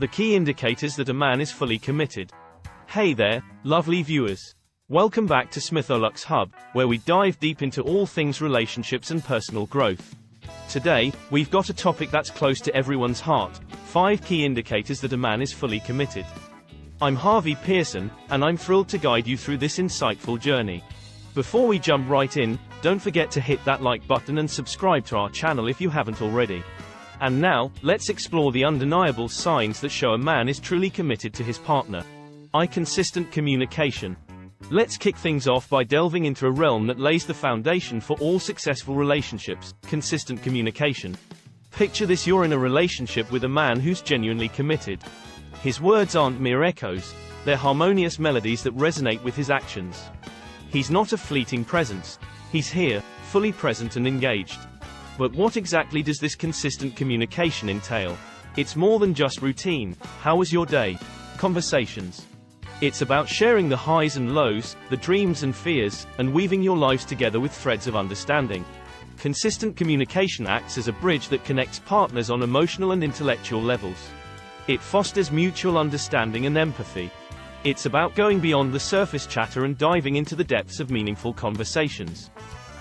The key indicators that a man is fully committed. Hey there, lovely viewers. Welcome back to Smith-Olux Hub, where we dive deep into all things relationships and personal growth. Today, we've got a topic that's close to everyone's heart: 5 key indicators that a man is fully committed. I'm Harvey Pearson, and I'm thrilled to guide you through this insightful journey. Before we jump right in, don't forget to hit that like button and subscribe to our channel if you haven't already. And now, let's explore the undeniable signs that show a man is truly committed to his partner. Consistent communication. Let's kick things off by delving into a realm that lays the foundation for all successful relationships: consistent communication. Picture this: you're in a relationship with a man who's genuinely committed. His words aren't mere echoes, they're harmonious melodies that resonate with his actions. He's not a fleeting presence. He's here, fully present and engaged. But what exactly does this consistent communication entail? It's more than just routine. How was your day? Conversations. It's about sharing the highs and lows, the dreams and fears, and weaving your lives together with threads of understanding. Consistent communication acts as a bridge that connects partners on emotional and intellectual levels. It fosters mutual understanding and empathy. It's about going beyond the surface chatter and diving into the depths of meaningful conversations.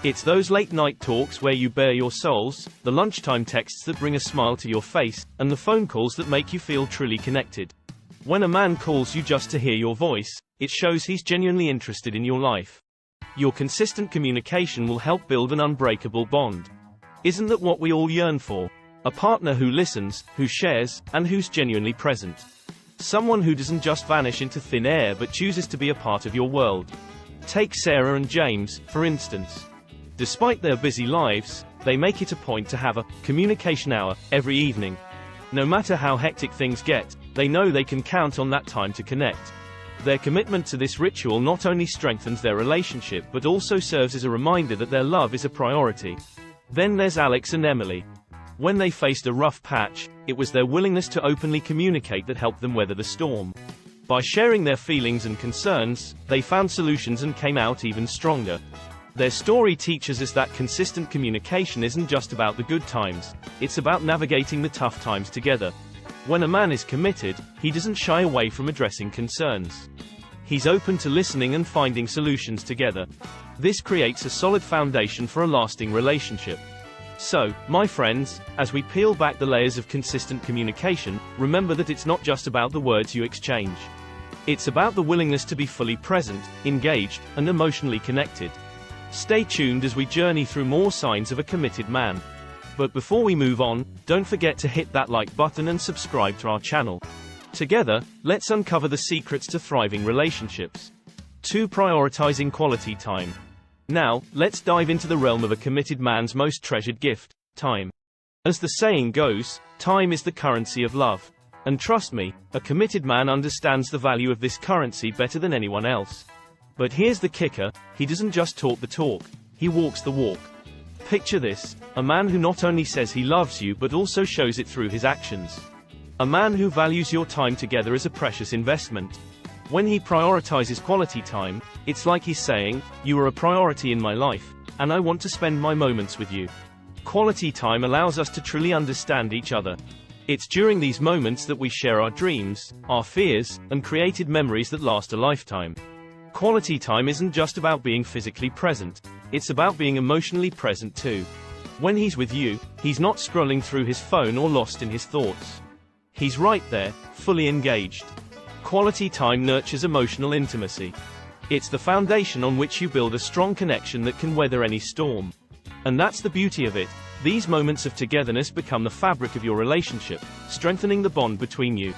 It's those late-night talks where you bare your souls, the lunchtime texts that bring a smile to your face, and the phone calls that make you feel truly connected. When a man calls you just to hear your voice, it shows he's genuinely interested in your life. Your consistent communication will help build an unbreakable bond. Isn't that what we all yearn for? A partner who listens, who shares, and who's genuinely present. Someone who doesn't just vanish into thin air but chooses to be a part of your world. Take Sarah and James, for instance. Despite their busy lives, they make it a point to have a communication hour every evening. No matter how hectic things get, they know they can count on that time to connect. Their commitment to this ritual not only strengthens their relationship but also serves as a reminder that their love is a priority. Then there's Alex and Emily. When they faced a rough patch, it was their willingness to openly communicate that helped them weather the storm. By sharing their feelings and concerns, they found solutions and came out even stronger. Their story teaches us that consistent communication isn't just about the good times, it's about navigating the tough times together. When a man is committed, he doesn't shy away from addressing concerns. He's open to listening and finding solutions together. This creates a solid foundation for a lasting relationship. So, my friends, as we peel back the layers of consistent communication, remember that it's not just about the words you exchange. It's about the willingness to be fully present, engaged, and emotionally connected. Stay tuned as we journey through more signs of a committed man. But before we move on, don't forget to hit that like button and subscribe to our channel. Together, let's uncover the secrets to thriving relationships. 2. Prioritizing quality time. Now, let's dive into the realm of a committed man's most treasured gift: time. As the saying goes, time is the currency of love. And trust me, a committed man understands the value of this currency better than anyone else. But here's the kicker: he doesn't just talk the talk, he walks the walk. Picture this: a man who not only says he loves you but also shows it through his actions. A man who values your time together as a precious investment. When he prioritizes quality time, it's like he's saying, "You are a priority in my life, and I want to spend my moments with you." Quality time allows us to truly understand each other. It's during these moments that we share our dreams, our fears, and created memories that last a lifetime. Quality time isn't just about being physically present, it's about being emotionally present too. When he's with you, he's not scrolling through his phone or lost in his thoughts. He's right there, fully engaged. Quality time nurtures emotional intimacy. It's the foundation on which you build a strong connection that can weather any storm. And that's the beauty of it: these moments of togetherness become the fabric of your relationship, strengthening the bond between you.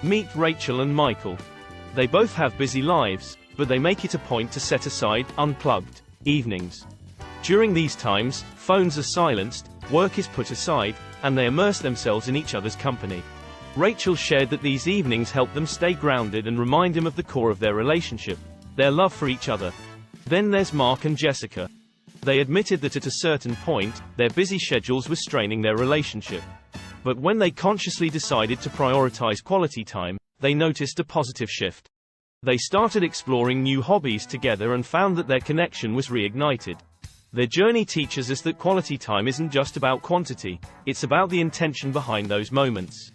Meet Rachel and Michael. They both have busy lives, but they make it a point to set aside unplugged evenings. During these times, phones are silenced, work is put aside, and they immerse themselves in each other's company. Rachel shared that these evenings help them stay grounded and remind him of the core of their relationship: their love for each other. Then there's Mark and Jessica. They admitted that at a certain point, their busy schedules were straining their relationship. But when they consciously decided to prioritize quality time, they noticed a positive shift. They started exploring new hobbies together and found that their connection was reignited. Their journey teaches us that quality time isn't just about quantity, it's about the intention behind those moments.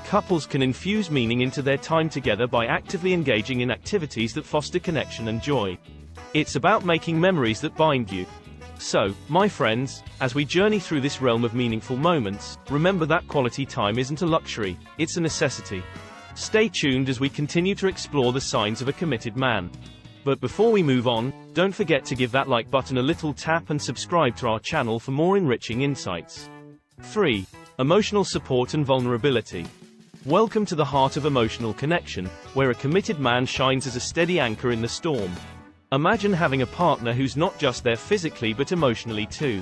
Couples can infuse meaning into their time together by actively engaging in activities that foster connection and joy. It's about making memories that bind you. So, my friends, as we journey through this realm of meaningful moments, remember that quality time isn't a luxury, it's a necessity. Stay tuned as we continue to explore the signs of a committed man. But before we move on, don't forget to give that like button a little tap and subscribe to our channel for more enriching insights. 3. Emotional support and vulnerability. Welcome to the heart of emotional connection, where a committed man shines as a steady anchor in the storm. Imagine having a partner who's not just there physically but emotionally too.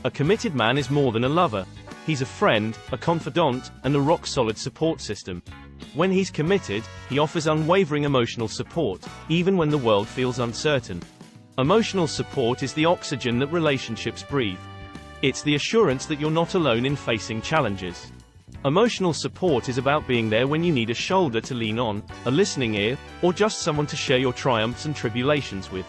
A committed man is more than a lover. He's a friend, a confidant, and a rock-solid support system. When he's committed, he offers unwavering emotional support, even when the world feels uncertain. Emotional support is the oxygen that relationships breathe. It's the assurance that you're not alone in facing challenges. Emotional support is about being there when you need a shoulder to lean on, a listening ear, or just someone to share your triumphs and tribulations with.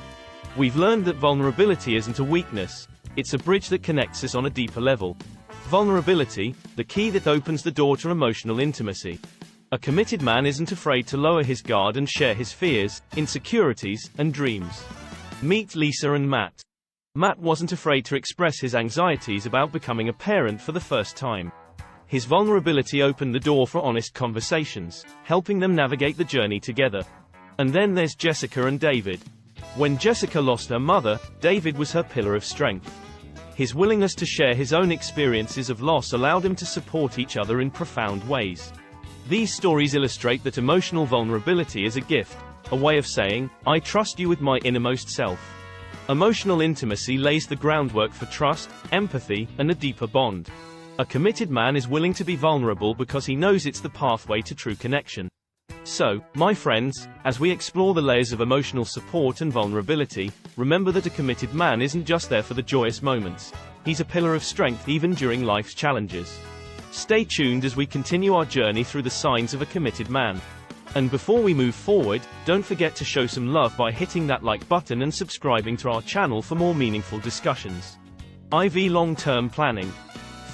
We've learned that vulnerability isn't a weakness, it's a bridge that connects us on a deeper level. Vulnerability, the key that opens the door to emotional intimacy. A committed man isn't afraid to lower his guard and share his fears, insecurities, and dreams. Meet Lisa and Matt. Matt wasn't afraid to express his anxieties about becoming a parent for the first time. His vulnerability opened the door for honest conversations, helping them navigate the journey together. And then there's Jessica and David. When Jessica lost her mother, David was her pillar of strength. His willingness to share his own experiences of loss allowed them to support each other in profound ways. These stories illustrate that emotional vulnerability is a gift, a way of saying, "I trust you with my innermost self." Emotional intimacy lays the groundwork for trust, empathy, and a deeper bond. A committed man is willing to be vulnerable because he knows it's the pathway to true connection. So, my friends, as we explore the layers of emotional support and vulnerability, remember that a committed man isn't just there for the joyous moments. He's a pillar of strength even during life's challenges. Stay tuned as we continue our journey through the signs of a committed man. And before we move forward, don't forget to show some love by hitting that like button and subscribing to our channel for more meaningful discussions. IV Long-Term Planning.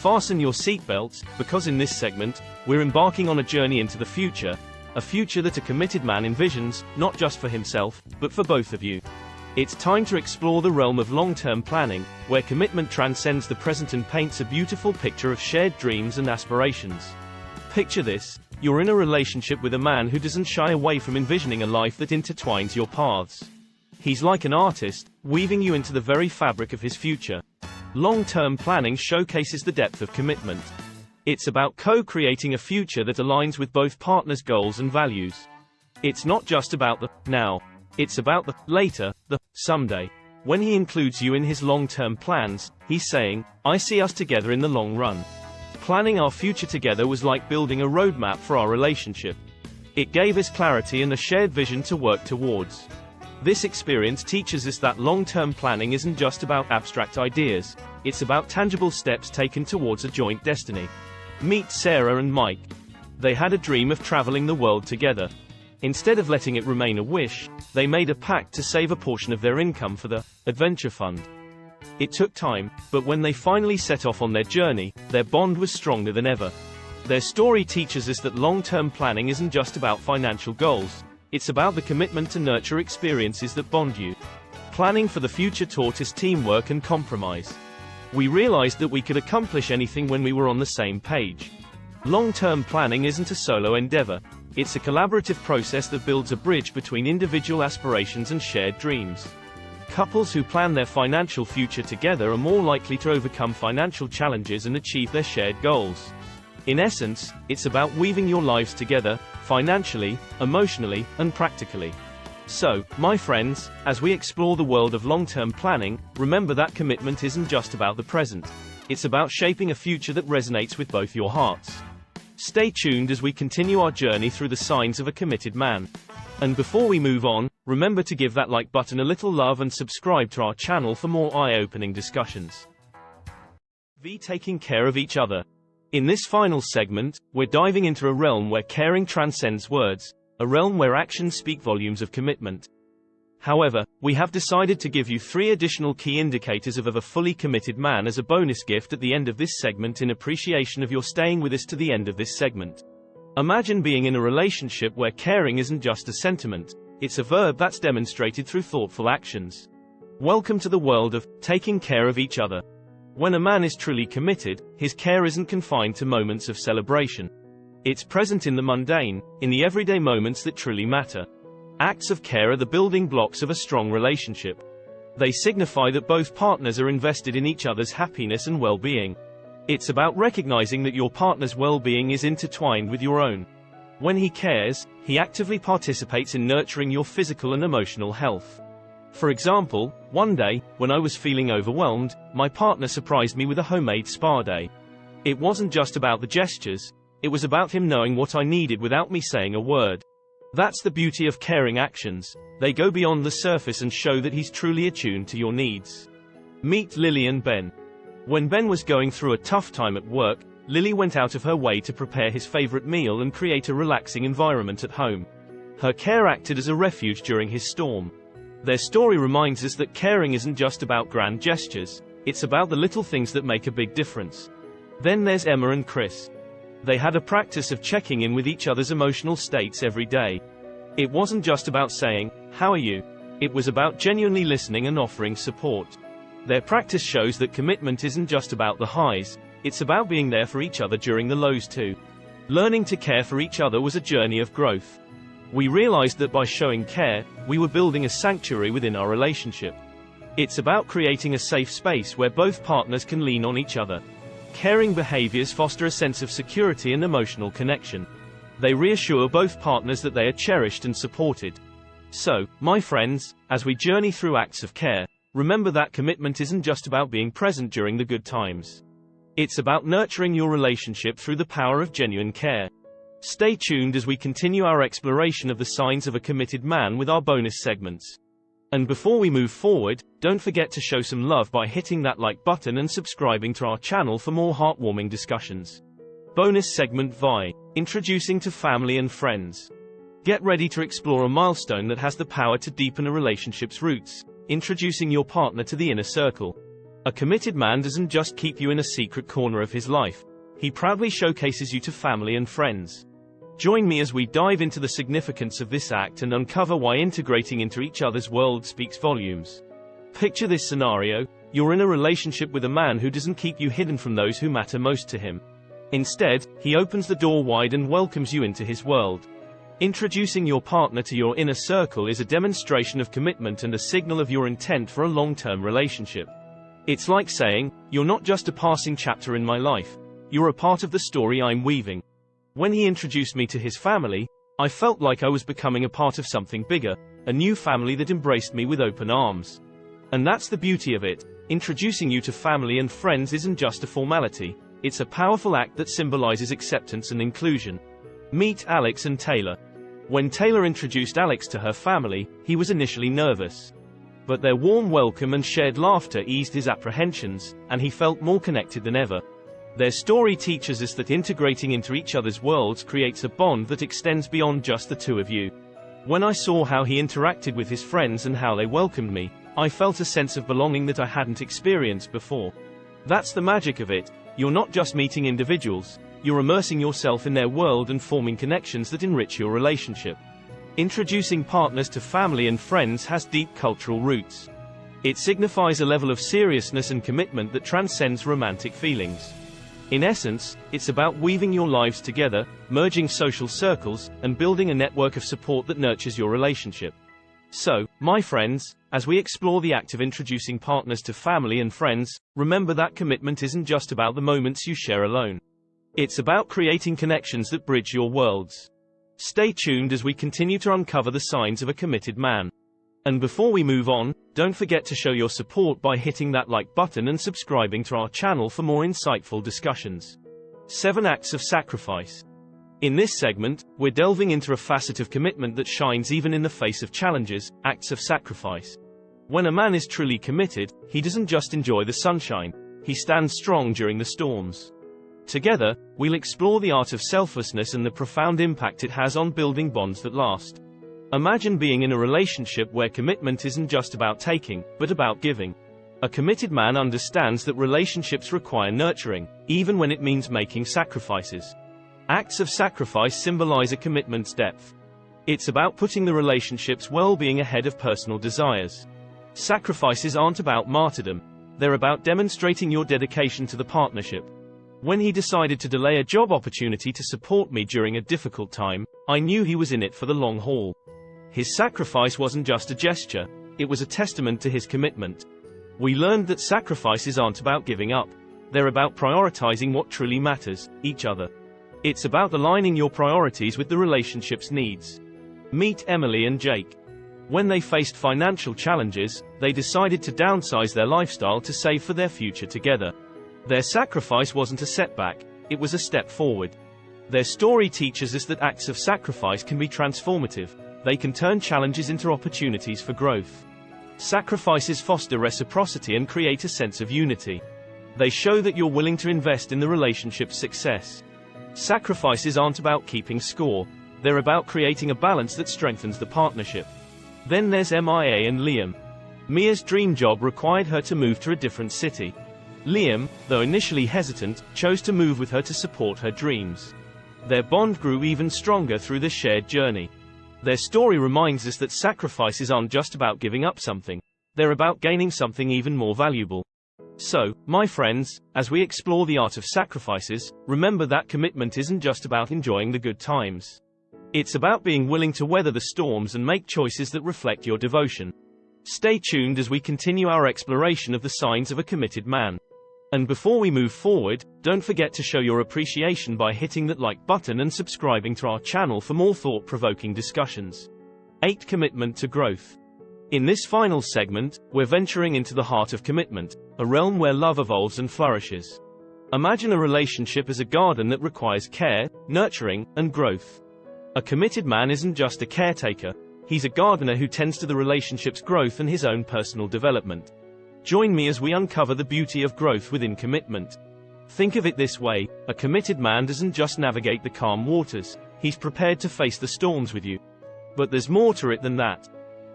Fasten your seatbelts, because in this segment, we're embarking on a journey into the future, a future that a committed man envisions, not just for himself, but for both of you. It's time to explore the realm of long-term planning, where commitment transcends the present and paints a beautiful picture of shared dreams and aspirations. Picture this: you're in a relationship with a man who doesn't shy away from envisioning a life that intertwines your paths. He's like an artist, weaving you into the very fabric of his future. Long-term planning showcases the depth of commitment. It's about co-creating a future that aligns with both partners' goals and values. It's not just about the now. It's about the later, the someday. When he includes you in his long-term plans, he's saying, "I see us together in the long run." Planning our future together was like building a roadmap for our relationship. It gave us clarity and a shared vision to work towards. This experience teaches us that long-term planning isn't just about abstract ideas, it's about tangible steps taken towards a joint destiny. Meet Sarah and Mike. They had a dream of traveling the world together. Instead of letting it remain a wish, they made a pact to save a portion of their income for the adventure fund. It took time, but when they finally set off on their journey, their bond was stronger than ever. Their story teaches us that long-term planning isn't just about financial goals. It's about the commitment to nurture experiences that bond you. Planning for the future taught us teamwork and compromise. We realized that we could accomplish anything when we were on the same page. Long-term planning isn't a solo endeavor. It's a collaborative process that builds a bridge between individual aspirations and shared dreams. Couples who plan their financial future together are more likely to overcome financial challenges and achieve their shared goals. In essence, it's about weaving your lives together, financially, emotionally, and practically. So, my friends, as we explore the world of long-term planning, remember that commitment isn't just about the present. It's about shaping a future that resonates with both your hearts. Stay tuned as we continue our journey through the signs of a committed man. And before we move on, remember to give that like button a little love and subscribe to our channel for more eye-opening discussions. Taking care of each other. In this final segment, we're diving into a realm where caring transcends words, a realm where actions speak volumes of commitment. However, we have decided to give you 3 additional key indicators of a fully committed man as a bonus gift at the end of this segment in appreciation of your staying with us to the end of this segment. Imagine being in a relationship where caring isn't just a sentiment, it's a verb that's demonstrated through thoughtful actions. Welcome to the world of taking care of each other. When a man is truly committed, his care isn't confined to moments of celebration. It's present in the mundane, in the everyday moments that truly matter. Acts of care are the building blocks of a strong relationship. They signify that both partners are invested in each other's happiness and well-being. It's about recognizing that your partner's well-being is intertwined with your own. When he cares, he actively participates in nurturing your physical and emotional health. For example, one day, when I was feeling overwhelmed, my partner surprised me with a homemade spa day. It wasn't just about the gestures, it was about him knowing what I needed without me saying a word. That's the beauty of caring actions. They go beyond the surface and show that he's truly attuned to your needs. Meet Lily and Ben. When Ben was going through a tough time at work, Lily went out of her way to prepare his favorite meal and create a relaxing environment at home. Her care acted as a refuge during his storm. Their story reminds us that caring isn't just about grand gestures, it's about the little things that make a big difference. Then there's Emma and Chris. They had a practice of checking in with each other's emotional states every day. It wasn't just about saying, "How are you?" It was about genuinely listening and offering support. Their practice shows that commitment isn't just about the highs, it's about being there for each other during the lows too. Learning to care for each other was a journey of growth. We realized that by showing care, we were building a sanctuary within our relationship. It's about creating a safe space where both partners can lean on each other. Caring behaviors foster a sense of security and emotional connection. They reassure both partners that they are cherished and supported. So, my friends, as we journey through acts of care, remember that commitment isn't just about being present during the good times. It's about nurturing your relationship through the power of genuine care. Stay tuned as we continue our exploration of the signs of a committed man with our bonus segments. And before we move forward, don't forget to show some love by hitting that like button and subscribing to our channel for more heartwarming discussions. Bonus segment VI, introducing to family and friends. Get ready to explore a milestone that has the power to deepen a relationship's roots. Introducing your partner to the inner circle. A committed man doesn't just keep you in a secret corner of his life. He proudly showcases you to family and friends. Join me as we dive into the significance of this act and uncover why integrating into each other's world speaks volumes. Picture this scenario: you're in a relationship with a man who doesn't keep you hidden from those who matter most to him. Instead, he opens the door wide and welcomes you into his world. Introducing your partner to your inner circle is a demonstration of commitment and a signal of your intent for a long-term relationship. It's like saying, "You're not just a passing chapter in my life. You're a part of the story I'm weaving." When he introduced me to his family, I felt like I was becoming a part of something bigger, a new family that embraced me with open arms. And that's the beauty of it. Introducing you to family and friends isn't just a formality, it's a powerful act that symbolizes acceptance and inclusion. Meet Alex and Taylor. When Taylor introduced Alex to her family, he was initially nervous. But their warm welcome and shared laughter eased his apprehensions, and he felt more connected than ever. Their story teaches us that integrating into each other's worlds creates a bond that extends beyond just the two of you. When I saw how he interacted with his friends and how they welcomed me, I felt a sense of belonging that I hadn't experienced before. That's the magic of it. You're not just meeting individuals, you're immersing yourself in their world and forming connections that enrich your relationship. Introducing partners to family and friends has deep cultural roots. It signifies a level of seriousness and commitment that transcends romantic feelings. In essence, it's about weaving your lives together, merging social circles, and building a network of support that nurtures your relationship. So, my friends, as we explore the act of introducing partners to family and friends, remember that commitment isn't just about the moments you share alone. It's about creating connections that bridge your worlds. Stay tuned as we continue to uncover the signs of a committed man. And before we move on, don't forget to show your support by hitting that like button and subscribing to our channel for more insightful discussions. 7 Acts of Sacrifice. In this segment, we're delving into a facet of commitment that shines even in the face of challenges: acts of sacrifice. When a man is truly committed, he doesn't just enjoy the sunshine, he stands strong during the storms. Together, we'll explore the art of selflessness and the profound impact it has on building bonds that last. Imagine being in a relationship where commitment isn't just about taking, but about giving. A committed man understands that relationships require nurturing, even when it means making sacrifices. Acts of sacrifice symbolize a commitment's depth. It's about putting the relationship's well-being ahead of personal desires. Sacrifices aren't about martyrdom. They're about demonstrating your dedication to the partnership. When he decided to delay a job opportunity to support me during a difficult time, I knew he was in it for the long haul. His sacrifice wasn't just a gesture, it was a testament to his commitment. We learned that sacrifices aren't about giving up. They're about prioritizing what truly matters, each other. It's about aligning your priorities with the relationship's needs. Meet Emily and Jake. When they faced financial challenges, they decided to downsize their lifestyle to save for their future together. Their sacrifice wasn't a setback, it was a step forward. Their story teaches us that acts of sacrifice can be transformative. They can turn challenges into opportunities for growth. Sacrifices foster reciprocity and create a sense of unity. They show that you're willing to invest in the relationship's success. Sacrifices aren't about keeping score. They're about creating a balance that strengthens the partnership. Then there's Mia and Liam. Mia's dream job required her to move to a different city. Liam, though initially hesitant, chose to move with her to support her dreams. Their bond grew even stronger through the shared journey. Their story reminds us that sacrifices aren't just about giving up something. They're about gaining something even more valuable. So, my friends, as we explore the art of sacrifices, remember that commitment isn't just about enjoying the good times. It's about being willing to weather the storms and make choices that reflect your devotion. Stay tuned as we continue our exploration of the signs of a committed man. And before we move forward, don't forget to show your appreciation by hitting that like button and subscribing to our channel for more thought-provoking discussions. 8. Commitment to growth. In this final segment, we're venturing into the heart of commitment, a realm where love evolves and flourishes. Imagine a relationship as a garden that requires care, nurturing, and growth. A committed man isn't just a caretaker, he's a gardener who tends to the relationship's growth and his own personal development. Join me as we uncover the beauty of growth within commitment. Think of it this way, a committed man doesn't just navigate the calm waters, he's prepared to face the storms with you. But there's more to it than that.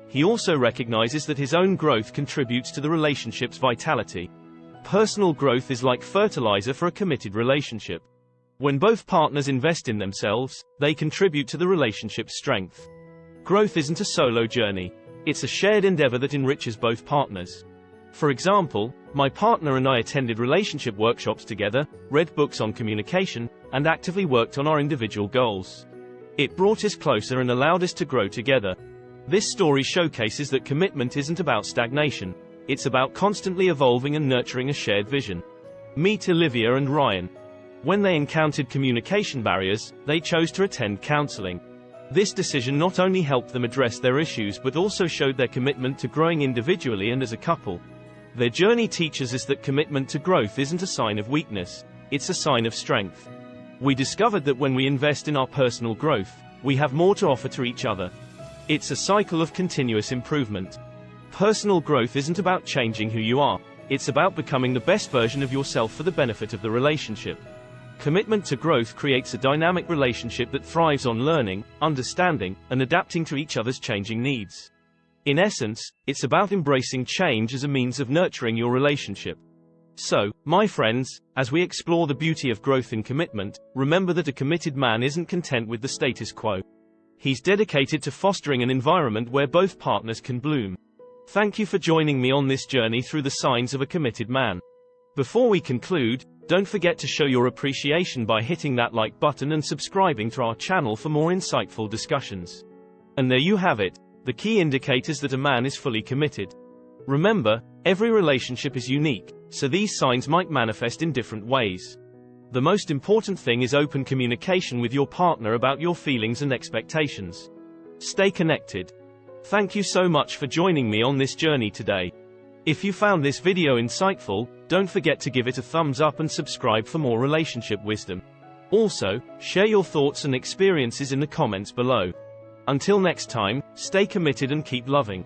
He also recognizes that his own growth contributes to the relationship's vitality. Personal growth is like fertilizer for a committed relationship. When both partners invest in themselves, they contribute to the relationship's strength. Growth isn't a solo journey. It's a shared endeavor that enriches both partners. For example, my partner and I attended relationship workshops together, read books on communication, and actively worked on our individual goals. It brought us closer and allowed us to grow together. This story showcases that commitment isn't about stagnation. It's about constantly evolving and nurturing a shared vision. Meet Olivia and Ryan. When they encountered communication barriers, they chose to attend counseling. This decision not only helped them address their issues but also showed their commitment to growing individually and as a couple. Their journey teaches us that commitment to growth isn't a sign of weakness, it's a sign of strength. We discovered that when we invest in our personal growth, we have more to offer to each other. It's a cycle of continuous improvement. Personal growth isn't about changing who you are, it's about becoming the best version of yourself for the benefit of the relationship. Commitment to growth creates a dynamic relationship that thrives on learning, understanding, and adapting to each other's changing needs. In essence, it's about embracing change as a means of nurturing your relationship. So, my friends, as we explore the beauty of growth in commitment, remember that a committed man isn't content with the status quo. He's dedicated to fostering an environment where both partners can bloom. Thank you for joining me on this journey through the signs of a committed man. Before we conclude, don't forget to show your appreciation by hitting that like button and subscribing to our channel for more insightful discussions. And there you have it, the key indicators that a man is fully committed. Remember, every relationship is unique, so these signs might manifest in different ways. The most important thing is open communication with your partner about your feelings and expectations. Stay connected. Thank you so much for joining me on this journey today. If you found this video insightful, don't forget to give it a thumbs up and subscribe for more relationship wisdom. Also, share your thoughts and experiences in the comments below. Until next time, stay committed and keep loving.